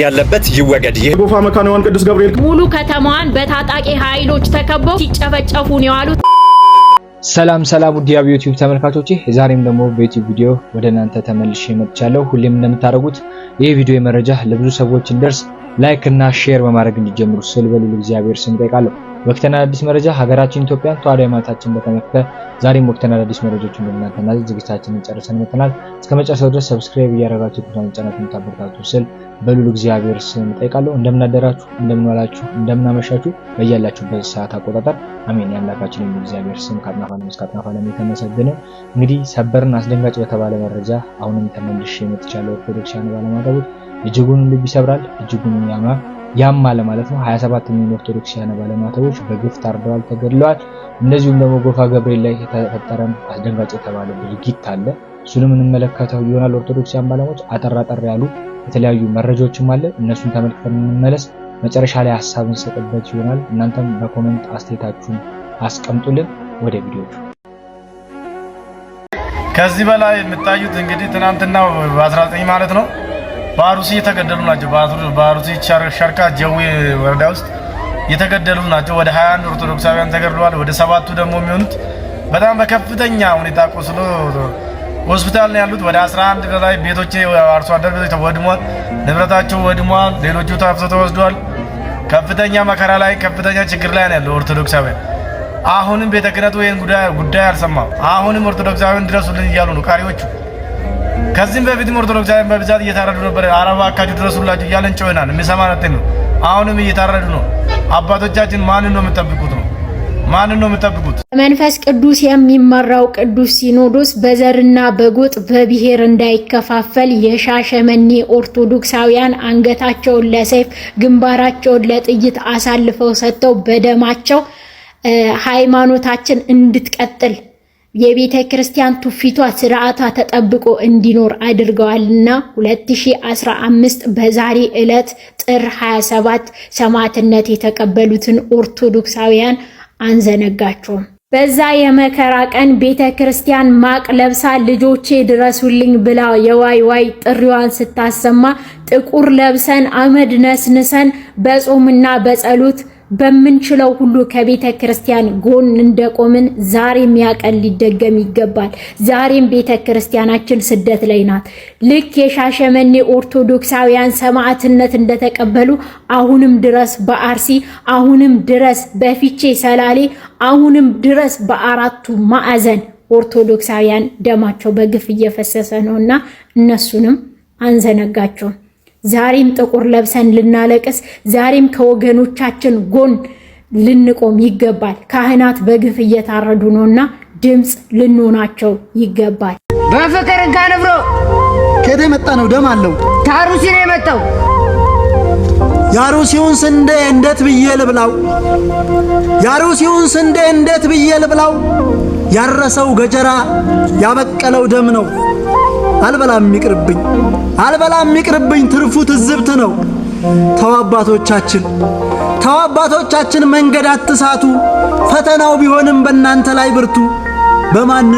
ያለበት ይወገድ። ጎፋ መካነ ዋን ቅዱስ ገብርኤል ሙሉ ከተማዋን በታጣቂ ኃይሎች ተከበው ሲጨፈጨፉ ነው ያሉት። ሰላም ውድ የዩቲዩብ ተመልካቾቼ፣ ዛሬም ደግሞ በዩቲዩብ ቪዲዮ ወደ እናንተ ተመልሼ መጥቻለሁ። ሁሌም እንደምታደርጉት ይህ ቪዲዮ መረጃ ለብዙ ሰዎች እንዲደርስ ላይክ እና ሼር በማድረግ እንዲጀምሩ ስል በልዑል እግዚአብሔር ስም ጠይቃለሁ። ወቅታዊና አዲስ መረጃ ሀገራችን ኢትዮጵያን ተዋህዶ ሃይማኖታችን በተመለከተ ዛሬም ወቅታዊና አዲስ መረጃዎችን እንደምናገኝና ዝግጅታችንን ጨርሰን መጥተናል። እስከመጨረሻው ድረስ ሰብስክራይብ እያደረጋችሁ ቁጥሩን ጫናችሁን ታበረታቱ ስል በልዑል እግዚአብሔር ስም ጠይቃለሁ። እንደምናደራችሁ፣ እንደምንዋላችሁ፣ እንደምናመሻችሁ በያላችሁበት ሰዓት አቆጣጠር አሜን። ያምላካችን እግዚአብሔር ስም ከአጥናፈ ዓለም እስከ አጥናፈ ዓለም የተመሰገነ። እንግዲህ ሰበርና አስደንጋጭ በተባለ መረጃ አሁንም ተመልሼ መጥቻለሁ። ኦርቶዶክሳውያን ባለማተቦች እጅጉን ልብ ይሰብራል፣ እጅጉን ያማል ማለት ነው። 27 ሚሊዮን ኦርቶዶክሳውያን ባለማተቦች በግፍ ታርደዋል፣ ተገድለዋል። እንደዚሁም ደግሞ ጎፋ ገብርኤል ላይ የተፈጠረም አስደንጋጭ የተባለ ድርጊት አለ። እሱንም እንመለከተው ይሆናል። ኦርቶዶክሳውያን ባለማተቦች አጠር ያሉ የተለያዩ መረጃዎችም አለ። እነሱን ተመልክተን እንመለስ። መጨረሻ ላይ ሐሳብ እንሰጥበት ይሆናል። እናንተም በኮሜንት አስተያየታችሁን አስቀምጡልን። ወደ ቪዲዮቹ ከዚህ በላይ የምታዩት እንግዲህ ትናንትና በ19 ማለት ነው በአሩሲ የተገደሉ ናቸው። በአሩሲ ሸርካ ጀዊ ወረዳ ውስጥ የተገደሉ ናቸው። ወደ 21 ኦርቶዶክሳውያን ተገድለዋል። ወደ 7ቱ ደግሞ የሚሆኑት በጣም በከፍተኛ ሁኔታ ቆስሎ ሆስፒታል ነው ያሉት። ወደ 11 በላይ ቤቶች አርሶ አደር ቤቶች ተወድሟል፣ ንብረታቸው ወድሟል፣ ሌሎቹ ታፍሰው ተወስደዋል። ከፍተኛ መከራ ላይ ከፍተኛ ችግር ላይ ነው ያለው ኦርቶዶክሳውያን። አሁንም ቤተ ክህነቱ ይሄን ጉዳይ አልሰማም። አሁንም ኦርቶዶክሳውያን ድረሱልን እያሉ ነው ቀሪዎቹ። ከዚህም በፊትም ኦርቶዶክሳውያን በብዛት እየታረዱ ነበር። አረባ አካጁ ድረሱላችሁ እያለን ጮኸናል። የሚሰማን ነው። አሁንም እየታረዱ ነው። አባቶቻችን ማንን ነው የምትጠብቁት ነው? ማንን ነው የምትጠብቁት? መንፈስ ቅዱስ የሚመራው ቅዱስ ሲኖዶስ በዘርና በጎጥ በብሔር እንዳይከፋፈል የሻሸመኔ ኦርቶዶክሳውያን አንገታቸውን ለሰይፍ ግንባራቸውን ለጥይት አሳልፈው ሰጥተው በደማቸው ሃይማኖታችን እንድትቀጥል የቤተ ክርስቲያን ትውፊቷ ስርዓቷ ተጠብቆ እንዲኖር አድርገዋልና 2015 በዛሬ ዕለት ጥር 27 ሰማዕትነት የተቀበሉትን ኦርቶዶክሳውያን አንዘነጋቸውም። በዛ የመከራ ቀን ቤተ ክርስቲያን ማቅ ለብሳ ልጆቼ ድረሱልኝ ብላ የዋይ ጥሪዋን ስታሰማ ጥቁር ለብሰን አመድ ነስንሰን በጾምና በጸሎት በምንችለው ሁሉ ከቤተ ክርስቲያን ጎን እንደቆምን ዛሬም ያቀን ሊደገም ይገባል። ዛሬም ቤተ ክርስቲያናችን ስደት ላይ ናት። ልክ የሻሸመኔ ኦርቶዶክሳውያን ሰማዕትነት እንደተቀበሉ አሁንም ድረስ በአርሲ፣ አሁንም ድረስ በፊቼ ሰላሌ፣ አሁንም ድረስ በአራቱ ማዕዘን ኦርቶዶክሳውያን ደማቸው በግፍ እየፈሰሰ ነውና እነሱንም አንዘነጋቸውም። ዛሬም ጥቁር ለብሰን ልናለቅስ፣ ዛሬም ከወገኖቻችን ጎን ልንቆም ይገባል። ካህናት በግፍ እየታረዱ ነውና ድምጽ ልንሆናቸው ይገባል። በፍቅር እንካንብሮ ከደ መጣ ነው ደም አለው ታሩሲ ነው የመጣው። ያሩሲውን ስንዴ እንዴት ብዬ ልብላው? ያሩሲውን ስንዴ እንዴት ብዬ ልብላው? ያረሰው ገጀራ ያበቀለው ደም ነው። አልበላም ይቅርብኝ ትርፉ ትዝብት ነው። ተው አባቶቻችን መንገድ አትሳቱ። ፈተናው ቢሆንም በእናንተ ላይ ብርቱ። በማን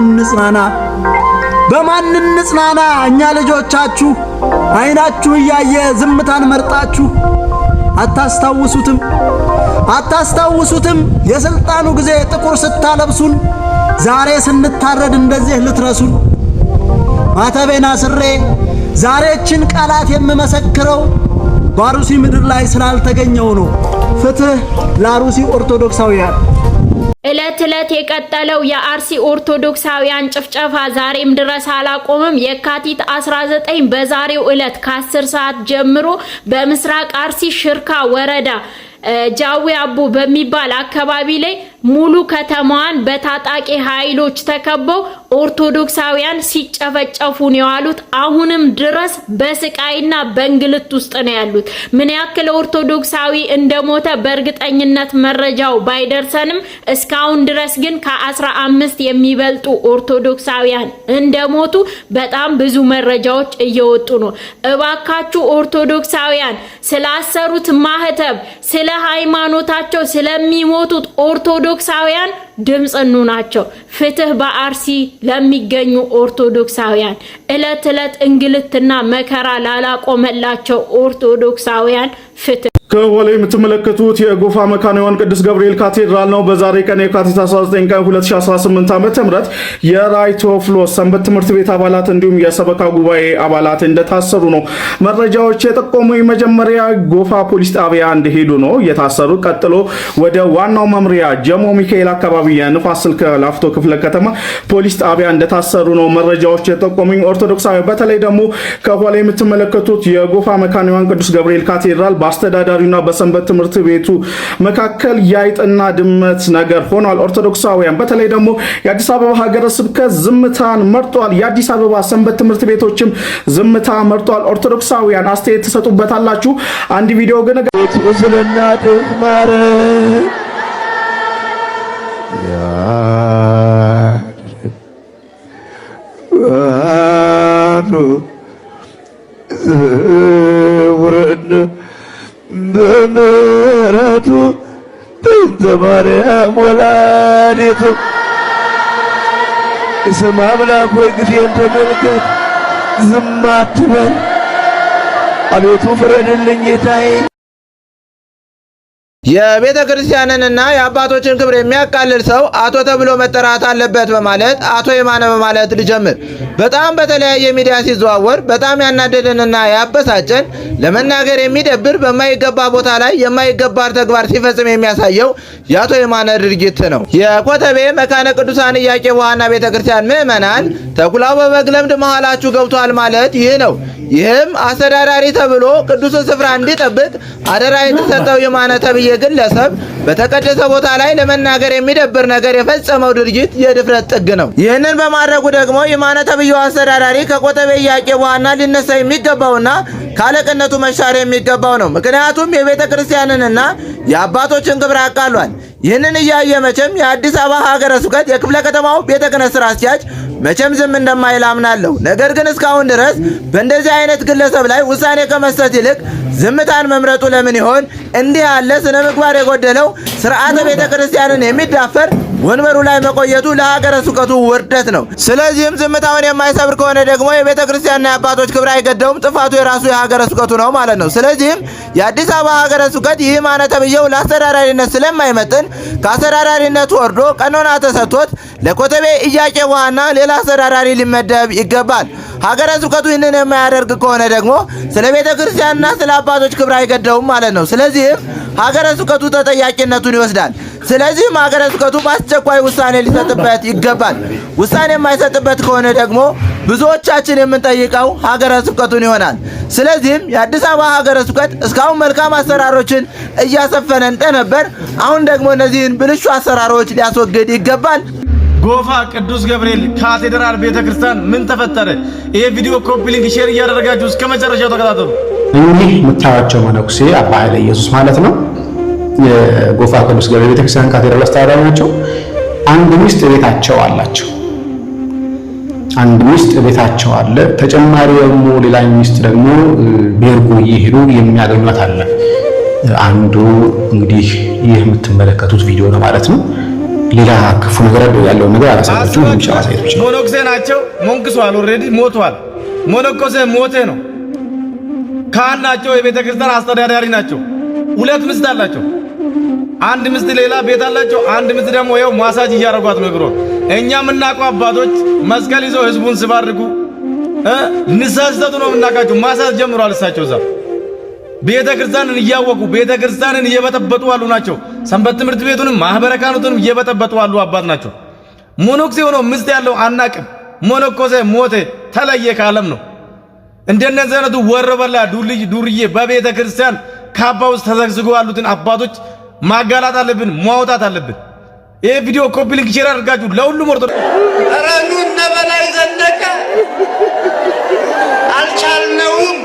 እንጽናና እኛ ልጆቻችሁ? አይናችሁ እያየ ዝምታን መርጣችሁ አታስታውሱትም? የስልጣኑ ጊዜ ጥቁር ስታለብሱን ዛሬ ስንታረድ እንደዚህ ልትረሱን። ማተቤን አስሬ ዛሬችን ቃላት የምመሰክረው በአሩሲ ምድር ላይ ስላልተገኘው ነው። ፍትህ ለአሩሲ ኦርቶዶክሳውያን። ዕለት የቀጠለው የአርሲ ኦርቶዶክሳውያን ጭፍጨፋ ዛሬም ድረስ አላቆመም። የካቲት 19 በዛሬው ዕለት ከ10 ሰዓት ጀምሮ በምስራቅ አርሲ ሽርካ ወረዳ ጃዊ አቡ በሚባል አካባቢ ላይ ሙሉ ከተማዋን በታጣቂ ኃይሎች ተከበው ኦርቶዶክሳውያን ሲጨፈጨፉ ነው ያሉት። አሁንም ድረስ በስቃይና በእንግልት ውስጥ ነው ያሉት። ምን ያክል ኦርቶዶክሳዊ እንደሞተ በእርግጠኝነት መረጃው ባይደርሰንም እስካሁን ድረስ ግን ከ15 የሚበልጡ ኦርቶዶክሳውያን እንደሞቱ በጣም ብዙ መረጃዎች እየወጡ ነው። እባካችሁ ኦርቶዶክሳውያን ስላሰሩት ማህተብ፣ ስለ ሃይማኖታቸው ስለሚሞቱት ኦርቶዶክስ ኦርቶዶክሳውያን ድምጽኑ ናቸው። ፍትህ በአርሲ ለሚገኙ ኦርቶዶክሳውያን እለት እለት እንግልትና መከራ ላላቆመላቸው ኦርቶዶክሳውያን ፍትህ። ከወለ የምትመለከቱት የጎፋ መካነ ዮሐንስ ቅዱስ ገብርኤል ካቴድራል ነው። በዛሬ ቀን የካቲት 19 ቀን 2018 ዓ.ም የራይት ኦፍ ሎስ ሰንበት ትምህርት ቤት አባላት እንዲሁም የሰበካ ጉባኤ አባላት እንደታሰሩ ነው መረጃዎች የጠቆሙ። መጀመሪያ ጎፋ ፖሊስ ጣቢያ እንደሄዱ ነው የታሰሩ። ቀጥሎ ወደ ዋናው መምሪያ ጀሞ ሚካኤል አካባቢ የንፋስ ስልክ ላፍቶ ክፍለ ከተማ ፖሊስ ጣቢያ እንደታሰሩ ነው መረጃዎች የጠቆሙ። ኦርቶዶክሳዊ በተለይ ደግሞ ከወለ የምትመለከቱት የጎፋ መካነ ዮሐንስ ቅዱስ ገብርኤል ካቴድራል በአስተዳዳሪና በሰንበት ትምህርት ቤቱ መካከል ያይጥና ድመት ነገር ሆኗል። ኦርቶዶክሳውያን በተለይ ደግሞ የአዲስ አበባ ሀገረ ስብከት ዝምታን መርጧል። የአዲስ አበባ ሰንበት ትምህርት ቤቶችም ዝምታ መርጧል። ኦርቶዶክሳውያን አስተያየት ተሰጡበታላችሁ። አንድ ቪዲዮ ግን በምሕረቱ ጥንተ ማርያም ወላዲቱ ስም አምላክ ወይ ግፌን ተመልከት፣ ዝም አትበል አቤቱ ፍረድልኝ ጌታዬ። የቤተ ክርስቲያንንና የአባቶችን ክብር የሚያቃልል ሰው አቶ ተብሎ መጠራት አለበት በማለት አቶ የማነ በማለት ልጀምር። በጣም በተለያየ ሚዲያ ሲዘዋወር በጣም ያናደደንና ያበሳጨን ለመናገር የሚደብር በማይገባ ቦታ ላይ የማይገባ ተግባር ሲፈጽም የሚያሳየው የአቶ የማነ ድርጊት ነው። የኮተቤ መካነ ቅዱሳን ኢያቄም ወሐና ቤተ ክርስቲያን ምዕመናን ተኩላው በበግ ለምድ መሃላችሁ ገብቷል ማለት ይህ ነው። ይህም አስተዳዳሪ ተብሎ ቅዱስ ስፍራ እንዲጠብቅ አደራ የተሰጠው የማነ ተብዬ ግለሰብ በተቀደሰ ቦታ ላይ ለመናገር የሚደብር ነገር የፈጸመው ድርጊት የድፍረት ጥግ ነው። ይህንን በማድረጉ ደግሞ የማነ ተብዬው አስተዳዳሪ ከኮተቤ ኢያቄም ወሐና ሊነሳ የሚገባውና ካለቅነቱ መሻር የሚገባው ነው። ምክንያቱም የቤተ ክርስቲያንንና የአባቶችን ክብር አቃሏል። ይህንን እያየ መቼም የአዲስ አበባ ሀገረ ስብከት የክፍለ ከተማው ቤተ ክህነት ስራ አስኪያጅ መቼም ዝም እንደማይል አምናለሁ። ነገር ግን እስካሁን ድረስ በእንደዚህ አይነት ግለሰብ ላይ ውሳኔ ከመስጠት ይልቅ ዝምታን መምረጡ ለምን ይሆን? እንዲህ ያለ ስነ ምግባር የጎደለው ስርዓተ ቤተ ክርስቲያንን የሚዳፈር ወንበሩ ላይ መቆየቱ ለሀገረ ስብከቱ ውርደት ነው። ስለዚህም ዝምታውን የማይሰብር ከሆነ ደግሞ የቤተ ክርስቲያንና የአባቶች ክብር አይገደውም፣ ጥፋቱ የራሱ የሀገረ ስብከቱ ነው ማለት ነው። ስለዚህም የአዲስ አበባ ሀገረ ስብከት ይህ ማነ ተብዬው ለአስተዳዳሪነት ስለማይመጥን ከአስተዳዳሪነቱ ወርዶ ቀኖና ተሰጥቶት ለኮተቤ ኢያቄም ወሐና ሌላ አስተዳዳሪ ሊመደብ ይገባል። ሀገረ ስብከቱ ይህንን የማያደርግ ከሆነ ደግሞ ስለ ቤተ ክርስቲያንና ስለ አባቶች ክብር አይገደውም ማለት ነው። ስለዚህም ሀገረ ስብከቱ ተጠያቂነቱን ይወስዳል። ስለዚህም ሀገረ ስብከቱ በአስቸኳይ ውሳኔ ሊሰጥበት ይገባል። ውሳኔ የማይሰጥበት ከሆነ ደግሞ ብዙዎቻችን የምንጠይቀው ሀገረ ስብከቱን ይሆናል። ስለዚህም የአዲስ አበባ ሀገረ ስብከት እስካሁን መልካም አሰራሮችን እያሰፈነ እንደነበር አሁን ደግሞ እነዚህን ብልሹ አሰራሮች ሊያስወግድ ይገባል። ጎፋ ቅዱስ ገብርኤል ካቴድራል ቤተክርስቲያን ምን ተፈጠረ? ይሄ ቪዲዮ ኮፒ ሊንክ ሼር እያደረጋችሁ እስከ መጨረሻው ተከታተሉ። እኚህ የምታዩቸው መነኩሴ አባ ኃይለ ኢየሱስ ማለት ነው የጎፋ ቅዱስ ገብርኤል ቤተክርስቲያን ካቴድራል አስተዳዳሪ ናቸው። አንድ ሚስት ቤታቸው አላቸው። አንድ ሚስት ቤታቸው አለ። ተጨማሪ ደግሞ ሌላ ሚስት ደግሞ ቤርጎ እየሄዱ የሚያገኟት አለ። አንዱ እንግዲህ ይህ የምትመለከቱት ቪዲዮ ነው ማለት ነው። ሌላ ክፉ ነገር ያለው ነገር አላሳያችሁም። ሞኖክሴ ናቸው። ሞንክሷል። ኦልሬዲ ሞቷል። ሞኖኮሴ ሞቴ ነው። ካህን ናቸው። የቤተ ክርስቲያን አስተዳዳሪ ናቸው። ሁለት ምስት አላቸው። አንድ ምስት ሌላ ቤት አላቸው። አንድ ምስት ደግሞ ይኸው ማሳጅ እያደረጓት ነው እግሯ። እኛ የምናውቀው አባቶች መስቀል ይዘው ህዝቡን ሲባርኩ ንስሐ ሲሰጡ ነው የምናውቃቸው። ማሳጅ ጀምሯል እሳቸው እዛ ቤተ ክርስቲያንን እያወቁ ቤተ ክርስቲያንን እየበጠበጡ ያሉ ናቸው። ሰንበት ትምህርት ቤቱንም ማህበረ ካህናቱንም እየበጠበጡ ያሉ አባት ናቸው። ሞኖክሴ ሆኖ ምስት ያለው አናቅም። ሞኖኮሴ ሞቴ ተለየ ከዓለም ነው። እንደነዚህ አይነቱ ወረበላ ዱርዬ በቤተ ክርስቲያን ካባ ውስጥ ተዘግዝጎ ያሉትን አባቶች ማጋላጥ አለብን፣ ማውጣት አለብን። ይሄ ቪዲዮ ኮፒ ሊንክ ሼር አድርጋችሁ ለሁሉም ወርቶ ረኑ ነበላይ ዘለቀ አልቻልነውም።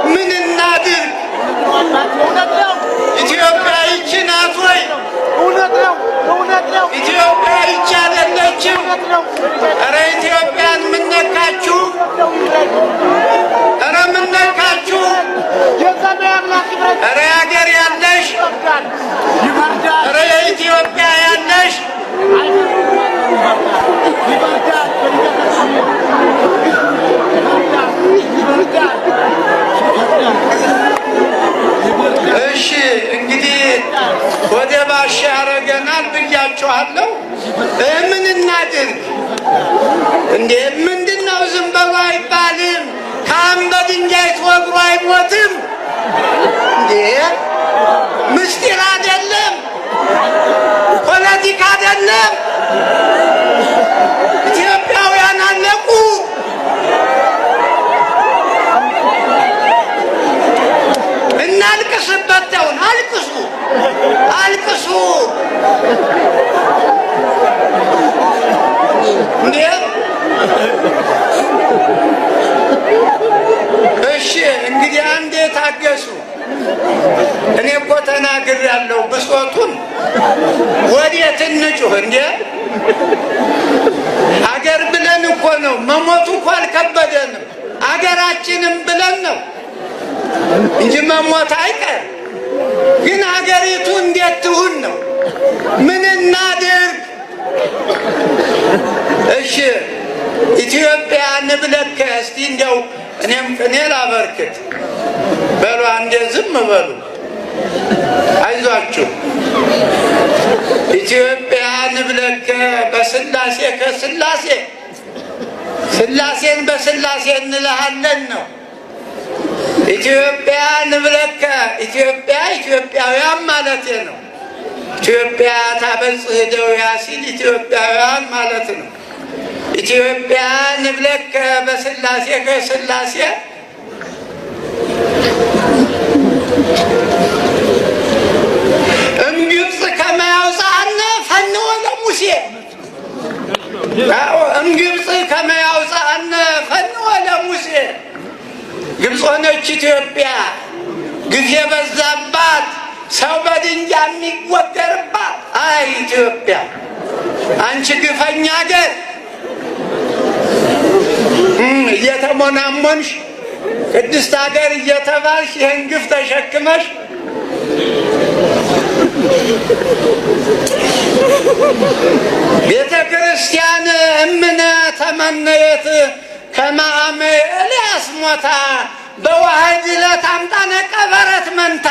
ምን እናድርግ? ኢትዮጵያ ይህች ናት ወይ? ኢትዮጵያ ይህች አይደለችም። ኧረ ኢትዮጵያን ምን ነካችሁ? ኧረ ምን ነካችሁ? ኧረ ሀገር ያለሽ ኧረ የኢትዮ ጋሻ ያረገናል ብያችኋለሁ። ምን እናድርግ እንዴ? ምንድነው? ዝም በሉ አይባልም። ካም በድንጋይ ተወግሮ አይሞትም እንዴ? ምስጢር አይደለም፣ ፖለቲካ አይደለም። ኢትዮጵያውያን አለቁ። እናልቅስበት። ተውን፣ አልቅሱ፣ አልቅሱ እንዴ! እሺ እንግዲህ አንዴ ታገሱ። እኔ እኮ ተናግሬያለሁ። ብሶቱን ወዴት እንጩህ እንዴ? አገር ብለን እኮ ነው። መሞቱ እኮ አልከበደንም። አገራችንም ብለን ነው እንጂ መሞት አይቀር። ግን አገሪቱ እንዴት ትሁን ነው? ምን እናድርግ? እሺ ኢትዮጵያ ንብለከ እስቲ እንደው እኔም ቅኔ ላበርክት በሉ። አንዴ ዝም በሉ፣ አይዟችሁ። ኢትዮጵያ ንብለከ በስላሴ ከስላሴ ስላሴን በስላሴ እንልሃለን ነው። ኢትዮጵያ ንብለከ ኢትዮጵያ ኢትዮጵያውያን ማለት ነው። ኢትዮጵያ ታበጽሕ እደዊሃ ሲል ኢትዮጵያውያን ማለት ነው። ኢትዮጵያ ንብለከ በስላሴ ከስላሴ እምግብፅ ከመ ያውፅአነ ፈንወ ለሙሴ እምግብፅ ከመ ያውፅአነ ፈንወ ለሙሴ። ግብፅ ሆነች ኢትዮጵያ፣ ግፍ የበዛባት ሰው በድንጋይ የሚወገርባት። አይ ኢትዮጵያ አንቺ ግፈኛ አገር እየተሞናሞንሽ ቅድስት ሀገር እየተባልሽ ይህን ግፍ ተሸክመሽ ቤተ ክርስቲያን እምነ ተመነየት ከማአመ ኤልያስ ሞታ በዋህድ ዕለት አምጣነ ቀበረት መንታ።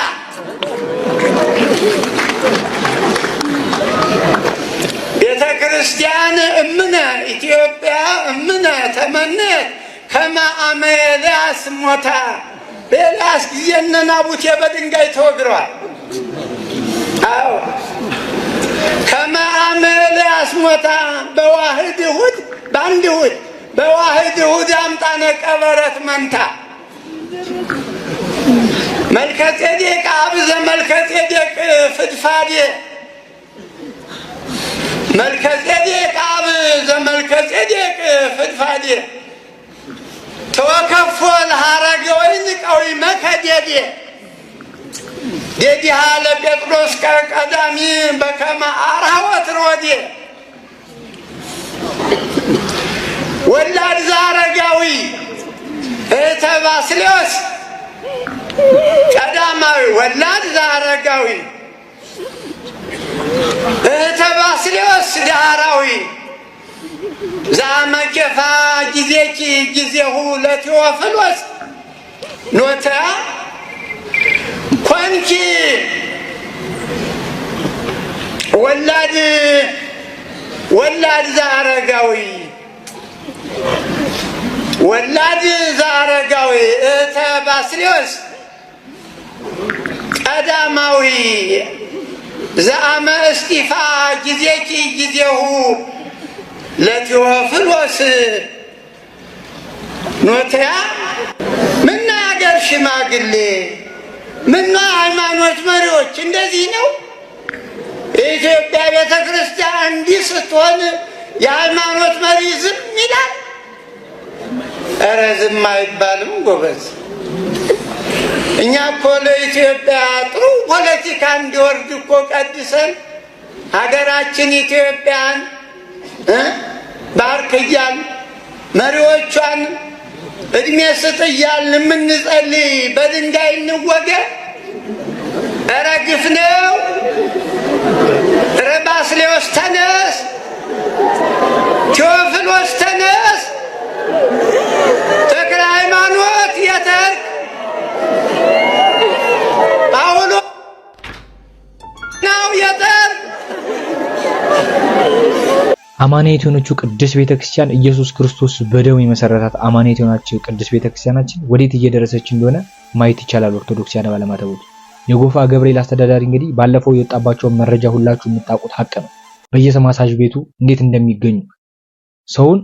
ቤተ ክርስቲያን እምነ ኢትዮጵያ እምነ ተመነየት ከማአመ ኤልያስ ሞታ። በኤልያስ ጊዜ እነ ናቡቴ በድንጋይ ተወግረዋል። አዎ ከማአመ ኤልያስ ሞታ በዋህድ እሑድ በአንድ እሑድ በዋህድ እሑድ አምጣነ ቀበረት መንታ። መልከጼዴቅ አብዘ መልከጼዴቅ ፍድፋዴ መልከጼዴቅ አብዘ መልከጼዴቅ ፍድፋዴ ተወከፎ ለሐረገ ወይን ቀዊመ ከዴዴ ዴዲሃ ለጴጥሮስ ቀዳሚ በከመ አርኅወት ሮዴ ወላድ ዘአረጋዊ እኅተ ባስልዮስ ቀዳማዊ ወላድ ዘአረጋዊ እኅተ ባስልዮስ ዳህራዊ ዘአመኬፋ ጊዜኪ ጊዜሁ ለቴዎፍሎስ ኖታ ኮንኪ ወላድ ዘአረጋዊ ወላድ ዘአረጋዊ እኅተ ባስልዮስ ቀዳማዊ ዘአመ እስጢፋ ጊዜኪ ጊዜሁ ለቴዎፍሎስ ኖትያ። ምና አገር ሽማግሌ ምና ሃይማኖት መሪዎች እንደዚህ ነው። የኢትዮጵያ ቤተ ክርስቲያን እንዲህ ስትሆን የሃይማኖት መሪ ዝም ይላል? ኧረ ዝም አይባልም ጎበዝ። እኛ እኮ ለኢትዮጵያ ጥሩ ፖለቲካ እንዲወርድ እኮ ቀድሰን ሀገራችን ኢትዮጵያን ባርክ እያልን መሪዎቿን እድሜ ስጥ እያልን የምንጸልይ በድንጋይ እንወገር? ኧረ ግፍ ነው። ኧረ ባስልዮስ ተነስ፣ ቴዎፍሎስ ተነስ፣ ተክለ ሃይማኖት የተርክ ጳውሎስ ነው የተርክ አማናዊት የሆነችው ቅድስት ቤተክርስቲያን ኢየሱስ ክርስቶስ በደሙ የመሰረታት አማናዊት የሆነችው ቅድስት ቤተክርስቲያናችን ወዴት እየደረሰች እንደሆነ ማየት ይቻላል። ኦርቶዶክሳውያን ባለማተቦች የጎፋ ገብርኤል አስተዳዳሪ እንግዲህ ባለፈው የወጣባቸውን መረጃ ሁላችሁ የምታውቁት ሀቅ ነው። በየማሳጅ ቤቱ እንዴት እንደሚገኙ ሰውን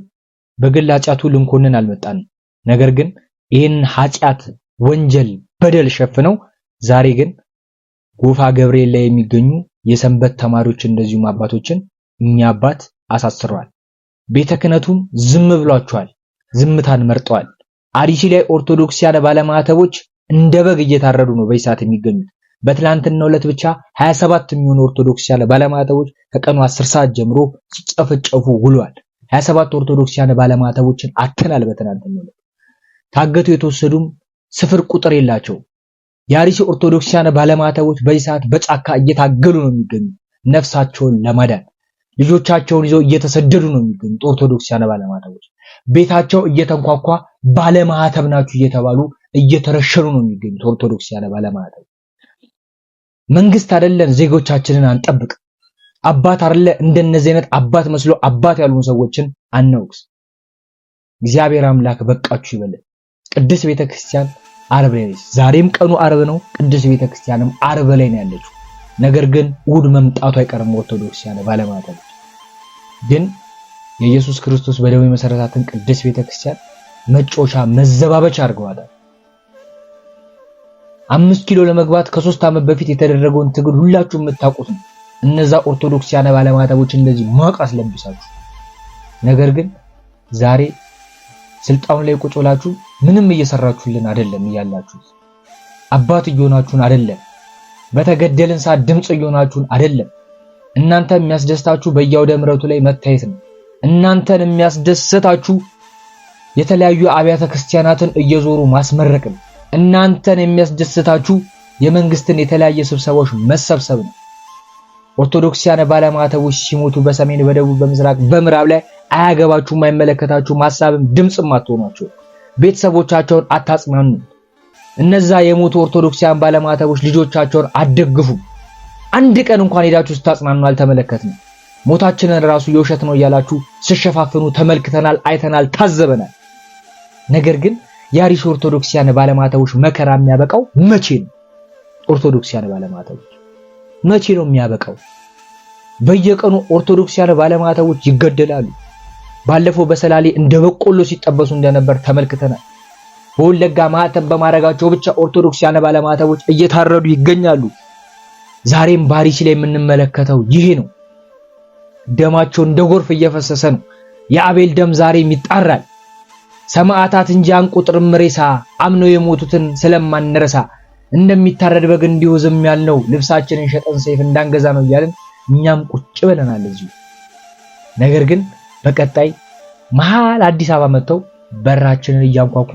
በግል ኃጢአቱ ልንኮንን አልመጣንም። ነገር ግን ይህን ኃጢአት ወንጀል በደል ሸፍነው ዛሬ ግን ጎፋ ገብርኤል ላይ የሚገኙ የሰንበት ተማሪዎች እንደዚሁም አባቶችን እኛ አባት አሳስረዋል። ቤተ ክህነቱም ዝም ብሏቸዋል። ዝምታን መርጠዋል። አርሲ ላይ ኦርቶዶክሳውያን ባለማተቦች እንደ በግ እየታረዱ ነው በይሳት የሚገኙት። በትላንትናው ዕለት ብቻ 27 የሚሆኑ ኦርቶዶክሳውያን ባለማተቦች ከቀኑ 10 ሰዓት ጀምሮ ሲጨፈጨፉ ውለዋል። 27 ኦርቶዶክሳውያን ባለማተቦችን አተናል። በትላንትናው ዕለት ታገቱ የተወሰዱም ስፍር ቁጥር የላቸው። የአርሲ ኦርቶዶክሳውያን ባለማተቦች በይሳት በጫካ እየታገሉ ነው የሚገኙት ነፍሳቸውን ለማዳን። ልጆቻቸውን ይዘው እየተሰደዱ ነው የሚገኙት ኦርቶዶክሳውያን ባለማተቦች። ቤታቸው እየተንኳኳ ባለማተብ ናችሁ እየተባሉ እየተረሸኑ ነው የሚገኙት ኦርቶዶክሳውያን ባለማተብ። መንግስት አይደለም ዜጎቻችንን አንጠብቅ፣ አባት አይደለ እንደነዚህ አይነት አባት መስሎ አባት ያሉን ሰዎችን አንወቅስ። እግዚአብሔር አምላክ በቃችሁ ይበለን። ቅድስት ቤተክርስቲያን ዓርብ ላይ ነች። ዛሬም ቀኑ ዓርብ ነው። ቅድስት ቤተክርስቲያንም ዓርብ ላይ ነው ያለችው። ነገር ግን እሑድ መምጣቱ አይቀርም። ኦርቶዶክሳውያን ባለማተቦች ግን የኢየሱስ ክርስቶስ በደሙ የመሰረታትን ቅድስት ቤተክርስቲያን መጮሻ መዘባበቻ አድርገዋታል። 5 ኪሎ ለመግባት ከ3 ዓመት በፊት የተደረገውን ትግል ሁላችሁም የምታውቁት ነው። እነዛ ኦርቶዶክሳውያን ባለማተቦች እንደዚህ ማቅ አስለብሳችሁ፣ ነገር ግን ዛሬ ስልጣኑ ላይ ቁጭ ብላችሁ ምንም እየሰራችሁልን አይደለም እያላችሁ አባት እየሆናችሁን አይደለም። በተገደልን ሰዓት ድምጽ እየሆናችሁን አይደለም። እናንተ የሚያስደስታችሁ በየአውደ ምሕረቱ ላይ መታየት ነው። እናንተን የሚያስደስታችሁ የተለያዩ አብያተ ክርስቲያናትን እየዞሩ ማስመረቅ ነው። እናንተን የሚያስደስታችሁ የመንግስትን የተለያየ ስብሰባዎች መሰብሰብ ነው። ኦርቶዶክሳውያን ባለማተቦች ሲሞቱ በሰሜን፣ በደቡብ፣ በምስራቅ፣ በምዕራብ ላይ አያገባችሁም፣ አይመለከታችሁም፣ ሐሳብም ድምጽም አትሆናችሁ። ቤተሰቦቻቸውን አታጽናኑ። እነዛ የሞቱ ኦርቶዶክሳውያን ባለማተቦች ልጆቻቸውን አደግፉ። አንድ ቀን እንኳን ሄዳችሁ ስታጽናኑ አልተመለከትንም። ሞታችንን ራሱ የውሸት ነው እያላችሁ ሲሸፋፍኑ ተመልክተናል፣ አይተናል፣ ታዘበናል። ነገር ግን የአርሲ ኦርቶዶክሳውያን ባለማተቦች መከራ የሚያበቃው መቼ ነው? ኦርቶዶክሳውያን ባለማተቦች መቼ ነው የሚያበቃው? በየቀኑ ኦርቶዶክሳውያን ባለማተቦች ይገደላሉ። ባለፈው በሰላሌ እንደ በቆሎ ሲጠበሱ እንደነበር ተመልክተናል። በወለጋ ማተብ በማረጋቸው ብቻ ኦርቶዶክሳውያን ባለማተቦች እየታረዱ ይገኛሉ። ዛሬም በአርሲ ላይ የምንመለከተው ይሄ ነው። ደማቸው እንደ ጎርፍ እየፈሰሰ ነው። የአቤል ደም ዛሬም ይጣራል። ሰማዕታት እንጂ አንቁጥርም ሬሳ፣ አምነው የሞቱትን ስለማንረሳ፣ እንደሚታረድ በግ እንዲሁ ዝም ያልነው፣ ልብሳችንን ሸጠን ሰይፍ እንዳንገዛ ነው እያልን እኛም ቁጭ ብለናል እዚሁ። ነገር ግን በቀጣይ መሃል አዲስ አበባ መጥተው በራችንን እያንኳኩ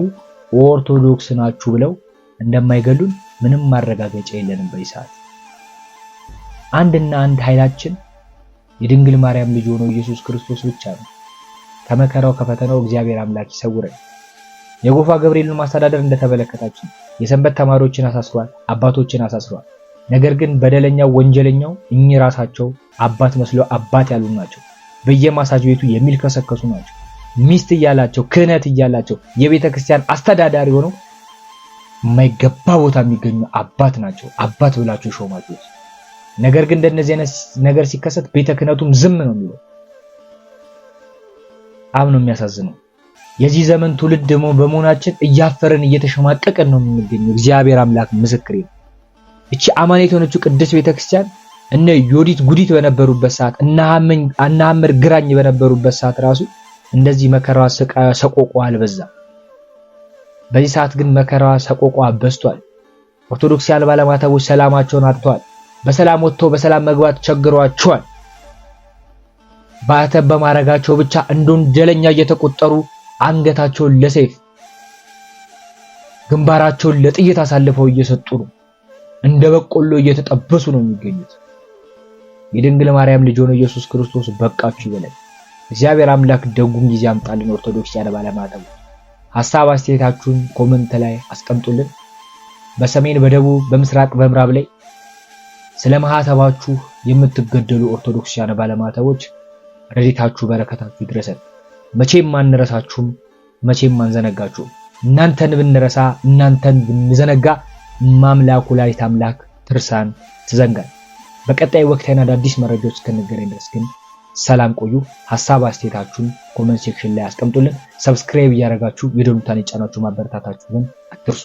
ኦርቶዶክስ ናችሁ ብለው እንደማይገሉን ምንም ማረጋገጫ የለንም። በይሳት አንድና አንድ ኃይላችን የድንግል ማርያም ልጅ ሆኖ ኢየሱስ ክርስቶስ ብቻ ነው። ከመከራው ከፈተናው እግዚአብሔር አምላክ ይሰውረን። የጎፋ ገብርኤልን ማስተዳደር እንደተመለከታችሁ የሰንበት ተማሪዎችን አሳስሯል፣ አባቶችን አሳስሯል። ነገር ግን በደለኛው ወንጀለኛው እኚህ ራሳቸው አባት መስለው አባት ያሉ ናቸው። በየማሳጅ ቤቱ የሚልከሰከሱ ናቸው። ሚስት እያላቸው ክህነት እያላቸው የቤተ ክርስቲያን አስተዳዳሪ ሆነው የማይገባ ቦታ የሚገኙ አባት ናቸው። አባት ብላችሁ ሾማችሁ። ነገር ግን እንደነዚህ አይነት ነገር ሲከሰት ቤተ ክህነቱም ዝም ነው የሚለው። አብ ነው የሚያሳዝነው። የዚህ ዘመን ትውልድ ደግሞ በመሆናችን እያፈረን እየተሸማቀቀን ነው የምንገኘው። እግዚአብሔር አምላክ ምስክሬ ነው። እቺ አማኔት የሆነችው ቅድስት ቤተክርስቲያን እነ ዮዲት ጉዲት በነበሩበት ሰዓት እና ሐመድ ግራኝ በነበሩበት ሰዓት ራሱ እንደዚህ መከራዋ ሰቆቋ አልበዛም። በዚህ ሰዓት ግን መከራዋ ሰቆቋ በዝቷል። ኦርቶዶክሳውያን ባለማተቦች ሰላማቸውን አጥተዋል። በሰላም ወጥተው በሰላም መግባት ቸግሯቸዋል። ባተብ በማረጋቸው ብቻ እንደ ወንጀለኛ እየተቆጠሩ አንገታቸውን ለሰይፍ ግንባራቸውን ለጥይት አሳልፈው እየሰጡ ነው። እንደ በቆሎ እየተጠበሱ ነው የሚገኙት። የድንግል ማርያም ልጅ ሆኖ ኢየሱስ ክርስቶስ በቃችሁ ይበለን። እግዚአብሔር አምላክ ደጉን ጊዜ አምጣልን። ኦርቶዶክሳውያን ባለማተቦች ሐሳብ አስተያየታችሁን ኮሜንት ላይ አስቀምጡልን። በሰሜን፣ በደቡብ፣ በምስራቅ፣ በምዕራብ ላይ ስለ ማህተባችሁ የምትገደሉ ኦርቶዶክሳውያን ባለማተቦች ረድኤታችሁ በረከታችሁ ይድረሰን። መቼም አንረሳችሁም፣ መቼም አንዘነጋችሁም። እናንተን ብንረሳ እናንተን ብንዘነጋ ማምላኩ ወላዲተ አምላክ ትርሳን ትዘንጋን። በቀጣይ ወቅታዊና አዳዲስ መረጃዎች እስክንገናኝ ድረስ ግን ሰላም ቆዩ። ሐሳብ አስተያየታችሁን ኮሜንት ሴክሽን ላይ አስቀምጡልን። ሰብስክራይብ እያደረጋችሁ የደወል ምልክቱን የጫናችሁ ማበረታታችሁን አትርሱ።